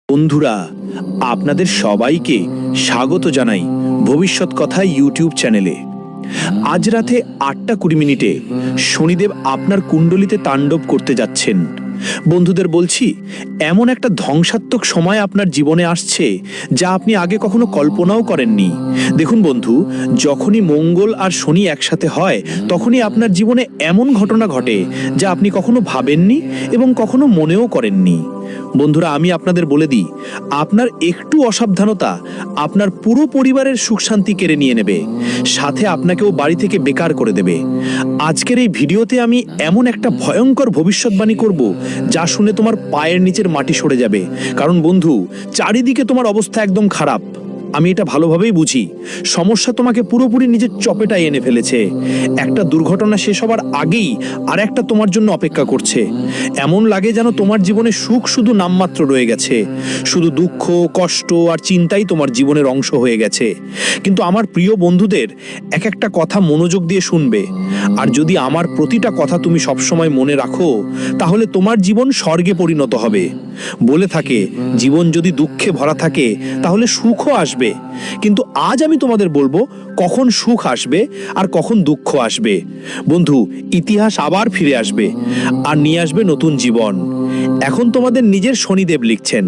বন্ধুরা, আপনাদের সবাইকে স্বাগত জানাই ভবিষ্যৎ কথা ইউটিউব চ্যানেলে। আজ রাতে 8:20 শনিদেব আপনার কুণ্ডলিতে তাণ্ডব করতে যাচ্ছেন। বন্ধুদের বলছি, এমন একটা ধ্বংসাত্মক সময় আপনার জীবনে আসছে যা আপনি আগে কখনো কল্পনাও করেননি। দেখুন বন্ধু, যখনই মঙ্গল আর শনি একসাথে হয় তখনই আপনার জীবনে এমন ঘটনা ঘটে যা আপনি কখনো ভাবেননি এবং কখনো মনেও করেননি। বন্ধুরা, আমি আপনাদের বলে দিই, আপনার একটু অসাবধানতা আপনার পুরো পরিবারের সুখ শান্তি কেড়ে নিয়ে নেবে, সাথে আপনাকেও বাড়ি থেকে বেকার করে দেবে। আজকের এই ভিডিওতে আমি এমন একটা ভয়ঙ্কর ভবিষ্যৎবাণী করব যা শুনে তোমার পায়ের নিচের মাটি সরে যাবে। কারণ বন্ধু, চারিদিকে তোমার অবস্থা একদম খারাপ। আমি এটা ভালোভাবেই বুঝি। সমস্যা তোমাকে পুরোপুরি নিজের চপেটায় এনে ফেলেছে। একটা দুর্ঘটনা শেষ হবার আগেই আর একটা তোমার জন্য অপেক্ষা করছে। এমন লাগে যেন তোমার জীবনে সুখ শুধু নামমাত্র রয়ে গেছে, শুধু দুঃখ, কষ্ট আর চিন্তাই তোমার জীবনের অংশ হয়ে গেছে। কিন্তু আমার প্রিয় বন্ধুদের, এক একটা কথা মনোযোগ দিয়ে শুনবে। আর যদি আমার প্রতিটা কথা তুমি সবসময় মনে রাখো, তাহলে তোমার জীবন স্বর্গে পরিণত হবে। বলে থাকে, জীবন যদি দুঃখে ভরা থাকে তাহলে সুখও আসবে। কিন্তু আজ আমি তোমাদের বলবো কখন সুখ আসবে আর কখন দুঃখ আসবে। বন্ধু, ইতিহাস আবার ফিরে আসবে আর নিয়ে আসবে নতুন জীবন। এখন তোমাদের নিজের শনিদেব লিখছেন।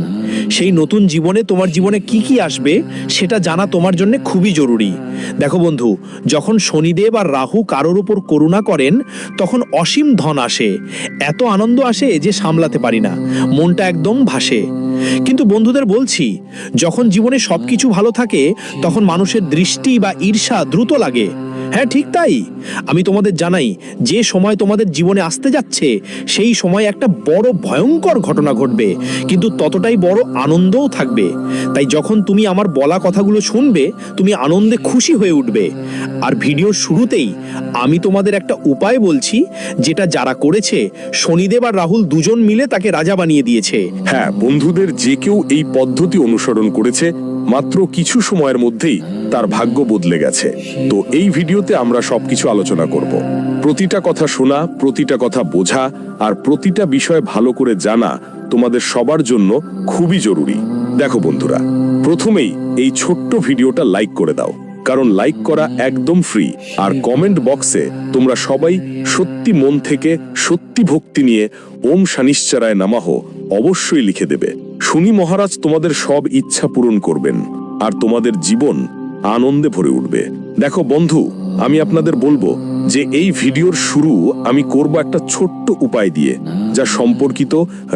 সেই নতুন জীবনে তোমার জীবনে কি কি আসবে সেটা জানা তোমার জন্য খুবই জরুরি। দেখো বন্ধু, যখন শনিদেব আর রাহু কারোর উপর করুণা করেন তখন অসীম ধন আসে, এত আনন্দ আসে যে সামলাতে পারি না, মনটা একদম ভাসে। কিন্তু বন্ধুদের বলছি, যখন জীবনে সবকিছু ভালো থাকে তখন মানুষের দৃষ্টি বা ঈর্ষা দ্রুত লাগে। হ্যাঁ, ঠিক তাই। আমি তোমাদের জানাই, যে সময় তোমাদের জীবনে আসতে যাচ্ছে সেই সময় একটা বড় ভয়ঙ্কর ঘটনা ঘটবে, কিন্তু ততটাই বড় আনন্দও থাকবে। তাই যখন তুমি আমার বলা কথাগুলো শুনবে, তুমি আনন্দে খুশি হয়ে উঠবে। আর ভিডিওর শুরুতেই আমি তোমাদের একটা উপায় বলছি, যেটা যারা করেছে শনিদেব আর রাহুল দুজন মিলে তাকে রাজা বানিয়ে দিয়েছে। হ্যাঁ বন্ধুদের, যে কেউ এই পদ্ধতি অনুসরণ করেছে মাত্র কিছু সময়ের মধ্যেই তার ভাগ্য বদলে গেছে। তো এই ভিডিওতে আমরা সবকিছু আলোচনা করব। প্রতিটা কথা শোনা, প্রতিটা কথা বোঝা আর প্রতিটা বিষয় ভালো করে জানা তোমাদের সবার জন্য খুবই জরুরি। দেখো বন্ধুরা, প্রথমেই এই ছোট্ট ভিডিওটা লাইক করে দাও, কারণ লাইক করা একদম ফ্রি। আর কমেন্ট বক্সে তোমরা সবাই সত্যি মন থেকে সত্যি ভক্তি নিয়ে ওম শনিশ্চরায় নমঃ অবশ্যই লিখে দেবে। শনি মহারাজ তোমাদের সব ইচ্ছা পূরণ করবেন আর তোমাদের জীবন আনন্দে ভরে উঠবে। দেখো বন্ধু, আমি আপনাদের বলবো যে এই ভিডিওর শুরু আমি করব একটা ছোট্ট উপায় দিয়ে, যা সম্পর্কিত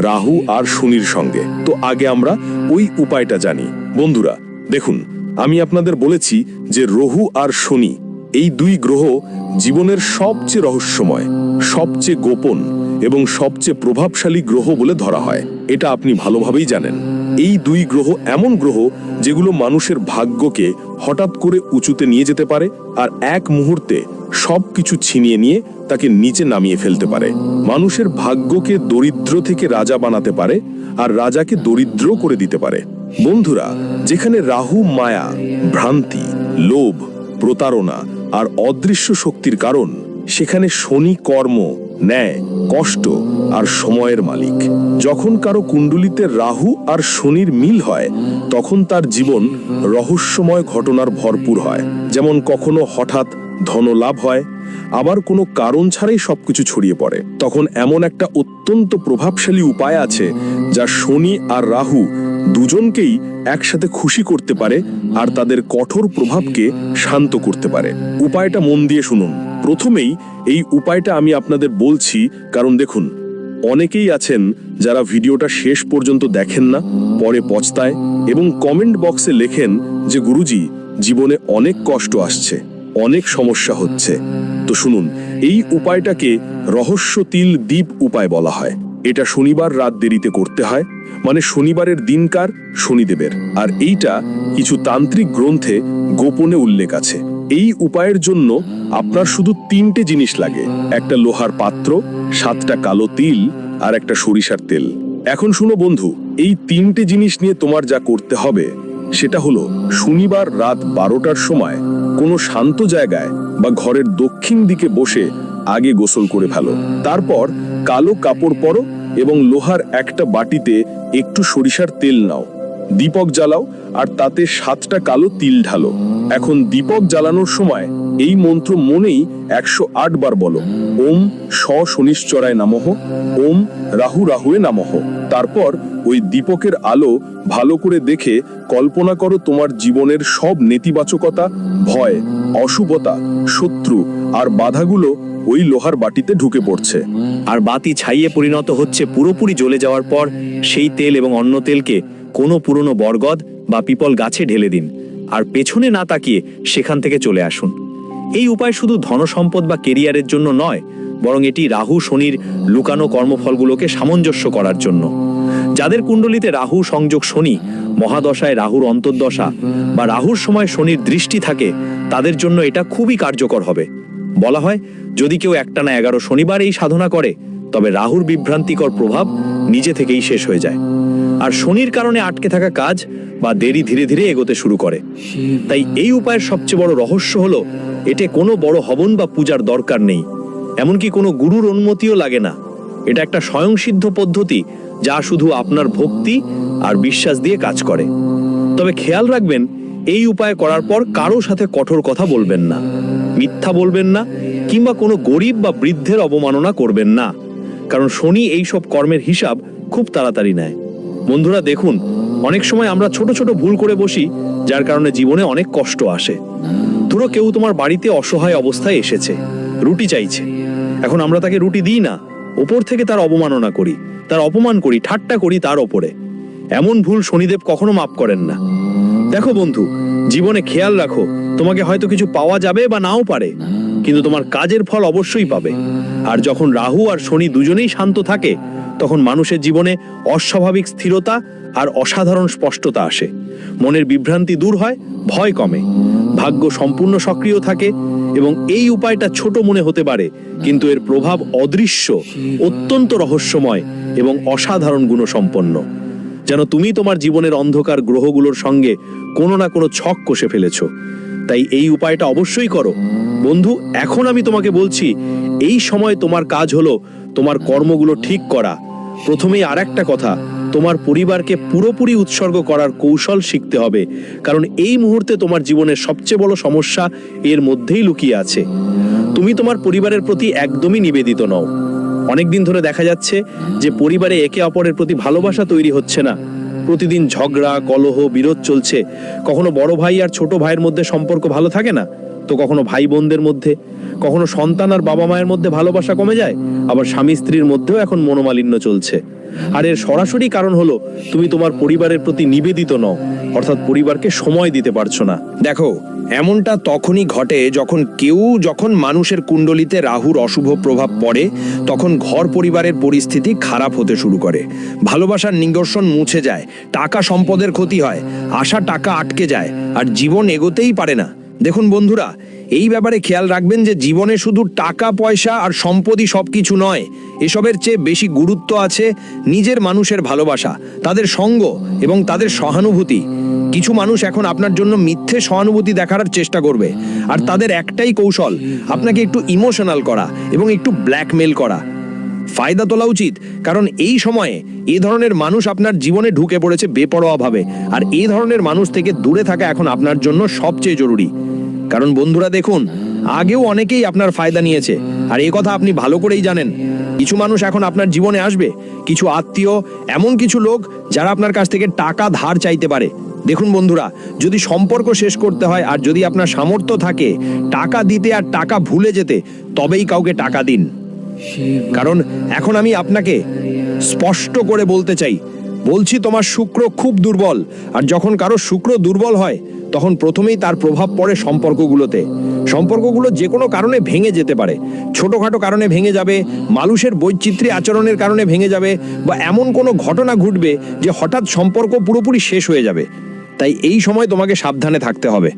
রাহু আর শনির সঙ্গে। তো আগে আমরা ওই উপায়টা জানি। বন্ধুরা দেখুন, আমি আপনাদের বলেছি যে রাহু আর শনি এই দুই গ্রহ জীবনের সবচেয়ে রহস্যময়, সবচেয়ে গোপন এবং সবচেয়ে প্রভাবশালী গ্রহ বলে ধরা হয়। এটা আপনি ভালোভাবেই জানেন। এই দুই গ্রহ এমন গ্রহ যেগুলো মানুষের ভাগ্যকে হঠাৎ করে উঁচুতে নিয়ে যেতে পারে আর এক মুহূর্তে সবকিছু ছিনিয়ে নিয়ে তাকে নিচে নামিয়ে ফেলতে পারে। মানুষের ভাগ্যকে দরিদ্র থেকে রাজা বানাতে পারে আর রাজাকে দরিদ্র করে দিতে পারে। বন্ধুরা, যেখানে রাহু মায়া, ভ্রান্তি, লোভ, প্রতারণা আর অদৃশ্য শক্তির কারণ, সেখানে শনি কর্ম, ন্যায়, কষ্ট আর সময়ের মালিক। যখন কারো কুণ্ডলিতে রাহু আর শনির মিল হয় তখন তার জীবন রহস্যময় ঘটনার ভরপুর হয়। যেমন কখনো হঠাৎ ধনলাভ হয়, আবার কোনো কারণ ছাড়াই সবকিছু ছড়িয়ে পড়ে। তখন এমন একটা অত্যন্ত প্রভাবশালী উপায় আছে যা শনি আর রাহু দুজনকেই একসাথে খুশি করতে পারে আর তাদের কঠোর প্রভাবকে শান্ত করতে পারে। উপায়টা মন দিয়ে শুনুন। প্রথমেই এই উপায়টা আমি আপনাদের বলছি কারণ দেখুন, অনেকেই আছেন যারা ভিডিওটা শেষ পর্যন্ত দেখেন না, পরে পস্তায় এবং কমেন্ট বক্সে লেখেন যে গুরুজি, জীবনে অনেক কষ্ট আসছে, অনেক সমস্যা হচ্ছে। তো শুনুন, এই উপায়টাকে রহস্য তিল দীপ উপায় বলা হয়। এটা শনিবার রাত দেরিতে করতে হয়, মানে শনিবারের দিনকার শনিদেবের। আর এইটা কিছু তান্ত্রিক গ্রন্থে গোপনে উল্লেখ আছে। এই উপায়ের জন্য আপনার শুধু 3টে জিনিস লাগে: একটা লোহার পাত্র, 7টা কালো তিল আর একটা সরিষার তেল। এখন শুনো বন্ধু, এই 3টে জিনিস নিয়ে তোমার যা করতে হবে সেটা হলো শনিবার রাত 12টার সময় কোনো শান্ত জায়গায় বা ঘরের দক্ষিণ দিকে বসে আগে গোসল করে ফেলো। তারপর কালো কাপড় পরো এবং লোহার একটা বাটিতে একটু সরিষার তেল নাও, দীপক জ্বালাও আর তাতে 7টা কালো তিল ঢালো। এখন দীপক জ্বালানোর সময় এই মন্ত্র মনেই 108 বার বলো, ওম শনিশ্চরায় নমঃ, ওম রাহু রাহুয়ে নমঃ। তারপর ওই দীপকের আলো ভালো করে দেখে কল্পনা করো তোমার জীবনের সব নেতিবাচকতা, ভয়, অশুভতা, শত্রু আর বাধাগুলো ওই লোহার বাটিতে ঢুকে পড়ছে। আর বাতি ছাইয়ে পরিণত হচ্ছে পুরোপুরি জ্বলে যাওয়ার পর সেই তেল এবং অন্য তেলকে কোনো পুরনো বরগদ বা পিপল গাছে ঢেলে দিন আর পেছনে না তাকিয়ে সেখান থেকে চলে আসুন। এই উপায় শুধু ধনসম্পদ বা কেরিয়ারের জন্য নয়, বরং এটি রাহু শনির লুকানো কর্মফলগুলোকে সামঞ্জস্য করার জন্য। যাদের কুণ্ডলিতে রাহু সংযোগ শনি, মহাদশায় রাহুর অন্তর্দশা বা রাহুর সময় শনির দৃষ্টি থাকে, তাদের জন্য এটা খুবই কার্যকর হবে। বলা হয়, যদি কেউ একটানা 11 শনিবার এই সাধনা করে, তবে রাহুর বিভ্রান্তিকর প্রভাব নিজে থেকেই শেষ হয়ে যায় আর শনির কারণে আটকে থাকা কাজ বা দেরি ধীরে ধীরে এগোতে শুরু করে। তাই এই উপায়ের সবচেয়ে বড় রহস্য হলো, এতে কোনো বড় হবন বা পূজার দরকার নেই, এমনকি কোনো গুরুর অনুমতিও লাগে না। এটা একটা স্বয়ংসিদ্ধ পদ্ধতি যা শুধু আপনার ভক্তি আর বিশ্বাস দিয়ে কাজ করে। তবে খেয়াল রাখবেন, এই উপায় করার পর কারো সাথে কঠোর কথা বলবেন না, মিথ্যা বলবেন না কিংবা কোনো গরিব বা বৃদ্ধের অবমাননা করবেন না, কারণ শনি এই সব কর্মের হিসাব খুব তাড়াতাড়ি নেয়। বন্ধুরা দেখুন, অনেক সময় আমরা ছোট ছোট ভুল করে বসি, যার কারণে জীবনে অনেক কষ্ট আসে। ধরো কেউ তোমার বাড়িতে অসহায় অবস্থায় এসেছে, রুটি চাইছে। এখন আমরা তাকে রুটি দিই না, ওপর থেকে তার অবমাননা করি, তার অপমান করি, ঠাট্টা করি তার ওপরে। এমন ভুল শনিদেব কখনো মাফ করেন না। দেখো বন্ধু, জীবনে খেয়াল রাখো, তোমাকে হয়তো কিছু পাওয়া যাবে বা নাও পারে, কিন্তু তোমার কাজের ফল অবশ্যই পাবে। আর যখন রাহু আর শনি দুজনেই শান্ত থাকে, তখন মানুষের জীবনে অস্বাভাবিক স্থিরতা আর অসাধারণ স্পষ্টতা আসে। মনের বিভ্রান্তি দূর হয়, ভয় কমে, ভাগ্য সম্পূর্ণ সক্রিয় থাকে। এবং এই উপায়টা ছোট মনে হতে পারে, কিন্তু এর প্রভাব অদৃশ্য, অত্যন্ত রহস্যময় এবং অসাধারণ গুণসম্পন্ন। যেন তুমি তোমার জীবনের অন্ধকার গ্রহগুলোর সঙ্গে কোনো না কোনো ছক কষে ফেলেছো। তাই এই উপায়টা অবশ্যই করো বন্ধু। এখন আমি তোমাকে বলছি, এই সময় তোমার কাজ হলো তোমার কর্মগুলো ঠিক করা। প্রথমেই আর একটা কথা, তোমার পরিবারকে পুরোপুরি উৎসর্গ করার কৌশল শিখতে হবে, কারণ এই মুহূর্তে তোমার জীবনের সবচেয়ে বড় সমস্যা এর মধ্যেই লুকিয়ে আছে। তুমি তোমার পরিবারের প্রতি একদমই নিবেদিত নও। অনেকদিন ধরে দেখা যাচ্ছে যে পরিবারে একে অপরের প্রতি ভালোবাসা তৈরি হচ্ছে না। প্রতিদিন ঝগড়া, কলহ, বিরোধ চলছে। কখনো বড় ভাই আর ছোট ভাইয়ের মধ্যে সম্পর্ক ভালো থাকে না, তো কখনো ভাই বোনদের মধ্যে, কখনো সন্তান আর বাবা মায়ের মধ্যে ভালোবাসা কমে যায়, আবার স্বামী স্ত্রীর মধ্যেও এখন মনোমালিন্য চলছে। আর এর সরাসরি কারণ হলো তুমি তোমার পরিবারের প্রতি নিবেদিত নও, অর্থাৎ পরিবারকে সময় দিতে পারছো না। দেখো, এমনটা তখনই ঘটে যখন মানুষের কুণ্ডলিতে রাহুর অশুভ প্রভাব পড়ে, তখন ঘর পরিবারের পরিস্থিতি খারাপ হতে শুরু করে। ভালোবাসার নিদর্শন মুছে যায়, টাকা সম্পদের ক্ষতি হয়, আশা টাকা আটকে যায় আর জীবন এগোতেই পারে না। দেখুন বন্ধুরা, এই ব্যাপারে খেয়াল রাখবেন যে জীবনে শুধু টাকা পয়সা আর সম্পত্তি সবকিছু নয়, এসবের চেয়ে বেশি গুরুত্ব আছে নিজের মানুষের ভালোবাসা, তাদের সঙ্গ এবং তাদের সহানুভূতি। কিছু মানুষ এখন আপনার জন্য মিথ্যে সহানুভূতি দেখার চেষ্টা করবে, আর তাদের একটাই কৌশল, আপনাকে একটু ইমোশনাল করা এবং একটু ব্ল্যাকমেল করা। ফায়দা তোলা উচিত, কারণ এই সময়ে এই ধরনের মানুষ আপনার জীবনে ঢুকে পড়েছে বেপরোয়াভাবে, আর এই ধরনের মানুষ থেকে দূরে থাকা এখন আপনার জন্য সবচেয়ে জরুরি। কারণ বন্ধুরা দেখুন, আগেও অনেকেই আপনার ফায়দা নিয়েছে, আর এই কথা আপনি ভালো করেই জানেন। কিছু মানুষ এখন আপনার জীবনে আসবে, কিছু আত্মীয়, এমন কিছু লোক যারা আপনার কাছ থেকে টাকা ধার চাইতে পারে। দেখুন বন্ধুরা, যদি সম্পর্ক শেষ করতে হয় আর যদি আপনার সামর্থ্য থাকে টাকা দিতে আর টাকা ভুলে যেতে, তবেই কাউকে টাকা দিন। কারণ এখন আমি আপনাকে স্পষ্ট করে বলতে চাই, বলছি তোমার শুক্র খুব দুর্বল, আর যখন কারো শুক্র দুর্বল হয় তখন প্রথমেই তার প্রভাব পড়ে সম্পর্কগুলোতে। সম্পর্কগুলো যে কোনো কারণে ভেঙে যেতে পারে, ছোটখাটো কারণে ভেঙে যাবে, মানুষের বৈচিত্র্য আচরণের কারণে ভেঙে যাবে, বা এমন কোনো ঘটনা ঘটবে যে হঠাৎ সম্পর্ক পুরোপুরি শেষ হয়ে যাবে। তাই এই সময় তোমাকে সাবধানে থাকতে হবে,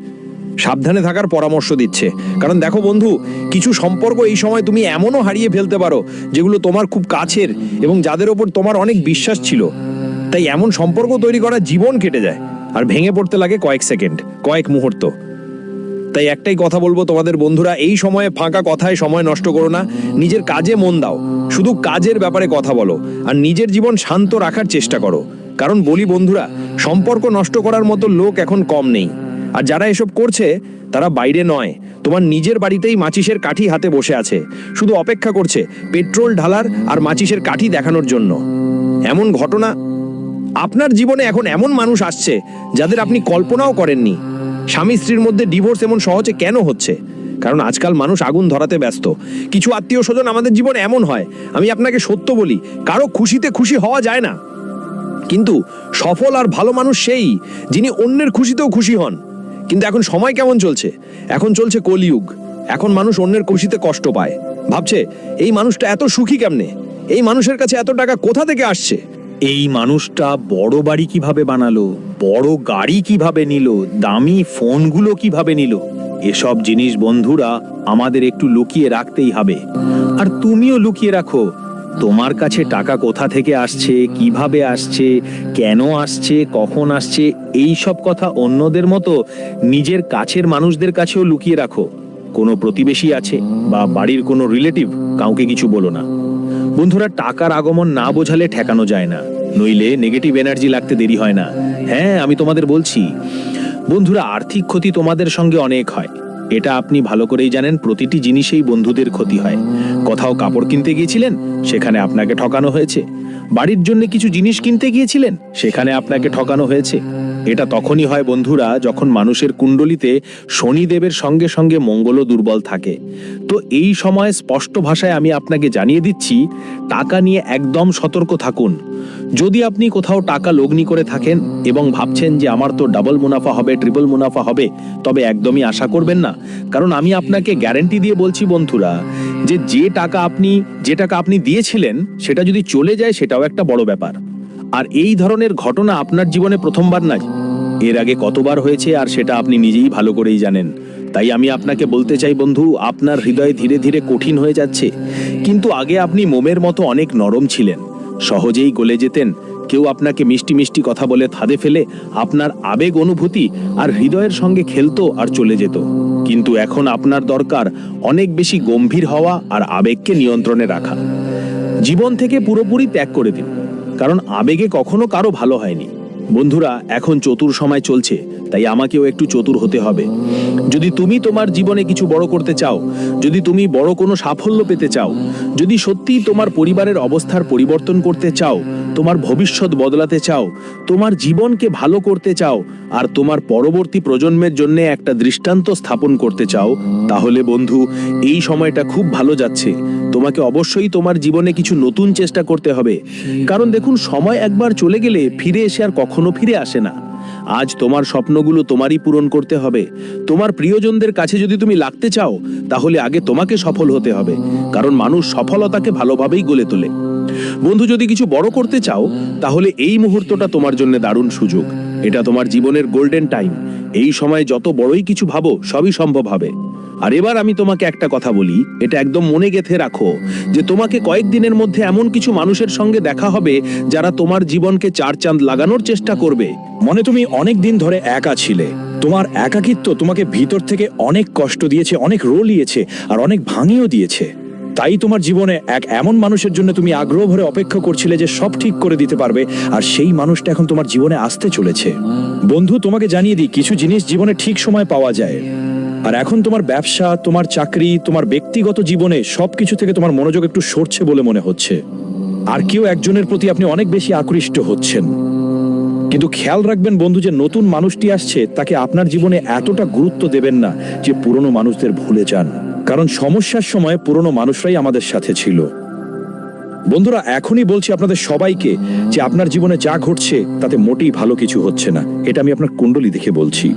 সাবধানে থাকার পরামর্শ দিচ্ছে। কারণ দেখো বন্ধু, কিছু সম্পর্ক এই সময় তুমি এমনও হারিয়ে ফেলতে পারো যেগুলো তোমার খুব কাছের এবং যাদের ওপর তোমার অনেক বিশ্বাস ছিল। তাই এমন সম্পর্ক তৈরি করা জীবন কেটে যায় আর ভেঙে পড়তে লাগে কয়েক সেকেন্ড, কয়েক মুহূর্ত। তাই একটাই কথা বলবো তোমাদের বন্ধুরা, এই সময়ে ফাঁকা কথায় সময় নষ্ট করো না, নিজের কাজে মন দাও, শুধু কাজের ব্যাপারে কথা বলো আর নিজের জীবন শান্ত রাখার চেষ্টা করো। কারণ বলি বন্ধুরা, সম্পর্ক নষ্ট করার মতো লোক এখন কম নেই। আর যারা এসব করছে তারা বাইরে নয়, তোমার নিজের বাড়িতেই মাচিসের কাঠি হাতে বসে আছে, শুধু অপেক্ষা করছে পেট্রোল ঢালার আর মাচিসের কাঠি দেখানোর জন্য। এমন ঘটনা আপনার জীবনে এখন এমন মানুষ আসছে যাদের আপনি কল্পনাও করেননি। স্বামী স্ত্রীর মধ্যে ডিভোর্স এমন সহজে কেন হচ্ছে? কারণ আজকাল মানুষ আগুন ধরাতে ব্যস্ত। কিছু আত্মীয় স্বজন আমাদের জীবনে এমন হয়, আমি আপনাকে সত্য বলি, কারো খুশিতে খুশি হওয়া যায় না, কিন্তু সফল আর ভালো মানুষ সেই যিনি অন্যের খুশিতেও খুশি হন। কিন্তু এখন সময় কেমন চলছে? এখন চলছে কলিযুগ। এখন মানুষ অন্যের খুশিতে কষ্ট পায়, ভাবছে এই মানুষটা এত সুখী কেমনে, এই মানুষের কাছে এত টাকা কোথা থেকে আসছে, এই মানুষটা বড় বাড়ি কিভাবে বানালো, বড় গাড়ি কিভাবে নিল, দামি ফোনগুলো কিভাবে নিল। এসব জিনিস বন্ধুরা আমাদের একটু লুকিয়ে রাখতেই হবে। আর তুমিও লুকিয়ে রাখো, তোমার কাছে টাকা কোথা থেকে আসছে, কিভাবে আসছে, কেন আসছে, কখন আসছে, এই সব কথা অন্যদের মতো নিজের কাছের মানুষদের কাছেও লুকিয়ে রাখো। কোনো প্রতিবেশী আছে বা বাড়ির কোনো রিলেটিভ, কাউকে কিছু বলো না। বন্ধুরা, টাকার আগমন না বোঝালে ঠেকানো যায় না, নইলে নেগেটিভ এনার্জি লাগতে দেরি হয় না। হ্যাঁ, আমি তোমাদের বলছি বন্ধুরা, আর্থিক ক্ষতি তোমাদের সঙ্গে অনেক হয়, এটা আপনি ভালো করেই জানেন। প্রতিটি জিনিসেই বন্ধুদের ক্ষতি হয়। কোথাও কাপড় কিনতে গিয়েছিলেন, সেখানে আপনাকে ঠকানো হয়েছে। বাড়ির জন্য কিছু জিনিস কিনতে গিয়েছিলেন, সেখানে আপনাকে ঠকানো হয়েছে। এটা তখনই হয় বন্ধুরা, যখন মানুষের কুণ্ডলিতে শনিদেবের সঙ্গে সঙ্গে মঙ্গলও দুর্বল থাকে। তো এই সময় স্পষ্ট ভাষায় আমি আপনাকে জানিয়ে দিচ্ছি, টাকা নিয়ে একদম সতর্ক থাকুন। যদি আপনি কোথাও টাকা লগ্নি করে থাকেন এবং ভাবছেন যে আমার তো ডাবল মুনাফা হবে, ট্রিপল মুনাফা হবে, তবে একদমই আশা করবেন না। কারণ আমি আপনাকে গ্যারান্টি দিয়ে বলছি বন্ধুরা, যে টাকা আপনি দিয়েছিলেন সেটা যদি চলে যায়, সেটাও একটা বড় ব্যাপার। আর এই ধরনের ঘটনা আপনার জীবনে প্রথমবার নয়, এর আগে কতবার হয়েছে আর সেটা আপনি নিজেই ভালো করেই জানেন। তাই আমি আপনাকে বলতে চাই বন্ধু, আপনার হৃদয় ধীরে ধীরে কঠিন হয়ে যাচ্ছে, কিন্তু আগে আপনি মোমের মতো অনেক নরম ছিলেন, সহজেই গলে যেতেন। কেউ আপনাকে মিষ্টি মিষ্টি কথা বলে ফাঁদে ফেলে আপনার আবেগ, অনুভূতি আর হৃদয়ের সঙ্গে খেলতো আর চলে যেত। কিন্তু এখন আপনার দরকার অনেক বেশি গম্ভীর হওয়া আর আবেগকে নিয়ন্ত্রণে রাখা। জীবন থেকে পুরোপুরি ত্যাগ করে দিন, কারণ আবেগে কখনো কারো ভালো হয়নি। বন্ধুরা, এখন চতুর সময় চলছে, তাই আমাকেও একটু চতুর হতে হবে। যদি তুমি তোমার জীবনে কিছু বড় করতে চাও, যদি তুমি বড় কোনো সাফল্য পেতে চাও, যদি সত্যিই তোমার পরিবারের অবস্থার পরিবর্তন করতে চাও, তোমার ভবিষ্যৎ বদলাতে চাও, তোমার জীবনকে ভালো করতে চাও আর তোমার পরবর্তী প্রজন্মের জন্য একটা দৃষ্টান্ত স্থাপন করতে চাও, তাহলে বন্ধু এই সময়টা খুব ভালো যাচ্ছে। তোমাকে অবশ্যই তোমার জীবনে কিছু নতুন চেষ্টা করতে হবে। কারণ দেখুন, সময় একবার চলে গেলে ফিরে এসে আর কখনো ফিরে আসে না। আজ তোমার স্বপ্নগুলো তোমারই পূরণ করতে হবে। তোমার প্রিয়জনদের কাছে যদি তুমি লাগতে চাও, তাহলে আগে তোমাকে সফল হতে হবে, কারণ মানুষ সফলতাকে ভালোভাবেই গলে তোলে। বন্ধু, যদি কিছু বড় করতে চাও, তাহলে এই মুহূর্তটা তোমার জন্য দারুণ সুযোগ। এটা তোমার জীবনের গোল্ডেন টাইম। এই সময় যত বড়ই কিছু ভাবো, সবই সম্ভব হবে। আর এবার আমি তোমাকে একটা কথা বলি, এটা একদম মনে গেঁথে রাখো, যে তোমাকে কয়েকদিনের মধ্যে এমন কিছু মানুষের সঙ্গে দেখা হবে যারা তোমার জীবনকে চার চাঁদ লাগানোর চেষ্টা করবে। মনে তুমি অনেক দিন ধরে একা ছিলে, তোমার একাকিত্ব তোমাকে ভিতর থেকে অনেক কষ্ট দিয়েছে, অনেক রোলিয়েছে আর অনেক ভাঙিয়েও দিয়েছে। তাই তোমার জীবনে এক এমন মানুষের জন্য তুমি আগ্রহ ভরে অপেক্ষা করছিলে যে সব ঠিক করে দিতে পারবে, আর সেই মানুষটা এখন তোমার জীবনে আসতে চলেছে। বন্ধু, তোমাকে জানিয়ে দিই, কিছু জিনিস জীবনে ঠিক সময় পাওয়া যায়। আর এখন তোমার ব্যবসা, তোমার চাকরি, তোমার ব্যক্তিগত জীবনে সবকিছু থেকে তোমার মনোযোগ একটু সরছে বলে মনে হচ্ছে। আর কেউ একজনের প্রতি আপনি অনেক বেশি আকৃষ্ট হচ্ছেন। কিন্তু খেয়াল রাখবেন বন্ধু, যে নতুন মানুষটি আসছে তাকে আপনার জীবনে এতটা গুরুত্ব দেবেন না যে পুরনো মানুষদের ভুলে যান, কারণ সমস্যার সময় পুরনো মানুষরাই আমাদের সাথে ছিল। বন্ধুরা, এখনই বলছি আপনাদের সবাইকে যে আপনার জীবনে যা ঘটছে তাতে মোটেই ভালো কিছু হচ্ছে না। এটা আমি আপনার কুণ্ডলী দেখে বলছি।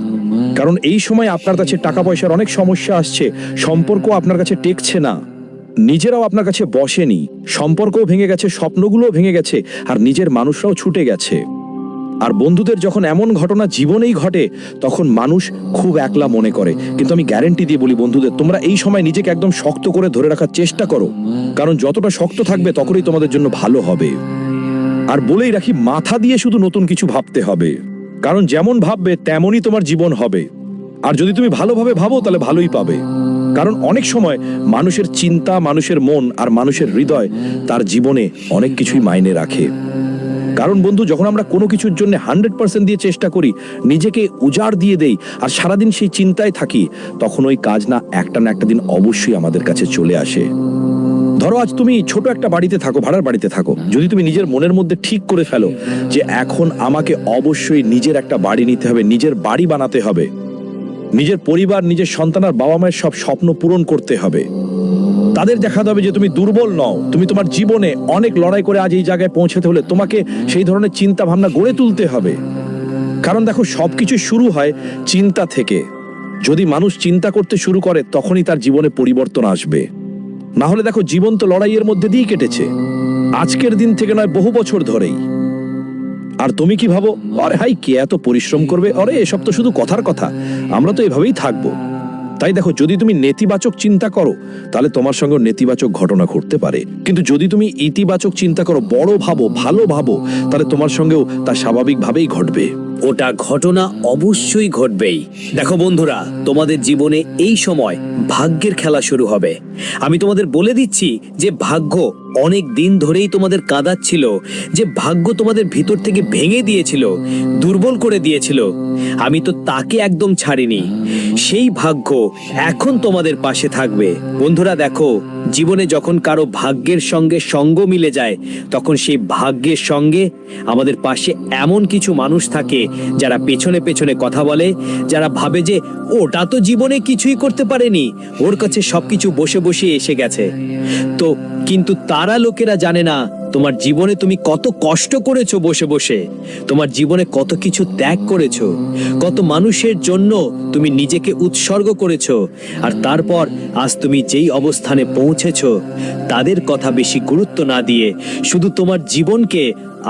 কারণ এই সময় আপনার কাছে টাকা পয়সার অনেক সমস্যা আসছে, সম্পর্ক আপনার কাছে টেকছে না, নিজেরাও আপনার কাছে বসেনি, সম্পর্কও ভেঙে গেছে, স্বপ্নগুলোও ভেঙে গেছে, আর নিজের মানুষরাও ছুটে গেছে। আর বন্ধুদের যখন এমন ঘটনা জীবনেই ঘটে, তখন মানুষ খুব একলা মনে করে। কিন্তু আমি গ্যারেন্টি দিয়ে বলি বন্ধুদের, তোমরা এই সময় নিজেকে একদম শক্ত করে ধরে রাখার চেষ্টা করো, কারণ যতটা শক্ত থাকবে তখনই তোমাদের জন্য ভালো হবে। আর বলেই রাখি, মাথা দিয়ে শুধু নতুন কিছু ভাবতে হবে, কারণ যেমন ভাববে তেমনই তোমার জীবন হবে। আর যদি তুমি ভালোভাবে ভাবো তাহলে ভালোই পাবে। কারণ অনেক সময় মানুষের চিন্তা, মানুষের মন আর মানুষের হৃদয় তার জীবনে অনেক কিছুই মাইনে রাখে। কারণ বন্ধু, যখন আমরা কোনো কিছুর জন্য 100% দিয়ে চেষ্টা করি, নিজেকে উজাড় দিয়ে দেই আর সারাদিন সেই চিন্তায় থাকি, তখন ওই কাজ না একটা দিন অবশ্যই আমাদের কাছে চলে আসে। ধরো আজ তুমি ছোট একটা বাড়িতে থাকো, ভাড়ার বাড়িতে থাকো। যদি তুমি নিজের মনের মধ্যে ঠিক করে ফেলো যে এখন আমাকে অবশ্যই নিজের একটা বাড়ি নিতে হবে, নিজের বাড়ি বানাতে হবে, নিজের পরিবার, নিজের সন্তান আর বাবা মায়ের সব স্বপ্ন পূরণ করতে হবে, তাদের দেখাতে হবে যে তুমি দুর্বল নও, তুমি তোমার জীবনে অনেক লড়াই করে আজ এই জায়গায় পৌঁছাতে হলে তোমাকে সেই ধরনের চিন্তা ভাবনা গড়ে তুলতে হবে। কারণ দেখো, সবকিছু শুরু হয় চিন্তা থেকে। যদি মানুষ চিন্তা করতে শুরু করে তখনই তার জীবনে পরিবর্তন আসবে। না হলে দেখো, জীবন তো লড়াইয়ের মধ্যে দিয়ে কেটেছে, আজকের দিন থেকে নয়, বহু বছর ধরেই। আর তুমি কি ভাবো, আরে হাই, কে এত পরিশ্রম করবে, আরে এসব তো শুধু কথার কথা, আমরা তো এভাবেই থাকবো। তাই দেখো, যদি তুমি নেতিবাচক চিন্তা করো তাহলে তোমার সঙ্গে নেতিবাচক ঘটনা ঘটতে পারে, কিন্তু যদি তুমি ইতিবাচক চিন্তা করো, বড় ভাবো, ভালো ভাবো, তাহলে তোমার সঙ্গেও তা স্বাভাবিকভাবেই ঘটবে। ওটা ঘটনা অবশ্যই ঘটবেই। দেখো বন্ধুরা, তোমাদের জীবনে এই সময় ভাগ্যের খেলা শুরু হবে। আমি তোমাদের বলে দিচ্ছি যে ভাগ্য অনেক দিন ধরেই তোমাদের কাঁদাচ্ছিল, যে ভাগ্য তোমাদের ভিতর থেকে ভেঙে দিয়েছিল, দুর্বল করে দিয়েছিল। আমি তো তাকে একদম ছাড়িনি। সেই ভাগ্য এখন তোমাদের পাশে থাকবে। বন্ধুরা দেখো, জীবনে যখন কারো ভাগ্যের সঙ্গে সঙ্গ মিলে যায়, তখন সেই ভাগ্যের সঙ্গে আমাদের পাশে এমন কিছু মানুষ থাকে যারা পেছনে পেছনে কথা বলে, যারা ভাবে যে ওটা তো জীবনে কিছুই করতে পারেনি, ওর কাছে সবকিছু বসে বসে এসে গেছে। তো কিন্তু তারা লোকেরা জানে না তোমার জীবনে তুমি কত কষ্ট করেছো বসে বসে, তোমার জীবনে কত কিছু ত্যাগ করেছো, কত মানুষের জন্য তুমি নিজেকে উৎসর্গ করেছো। আর তারপর আজ তুমি যেই অবস্থানে পৌঁছেছো, তাদের কথা বেশি গুরুত্ব না দিয়ে শুধু তোমার জীবনকে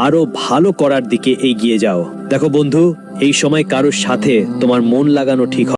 আরো ভালো করার দিকে এগিয়ে যাও। দেখো বন্ধু, এই সময় কারোর সাথে তোমার মন লাগানো ঠিক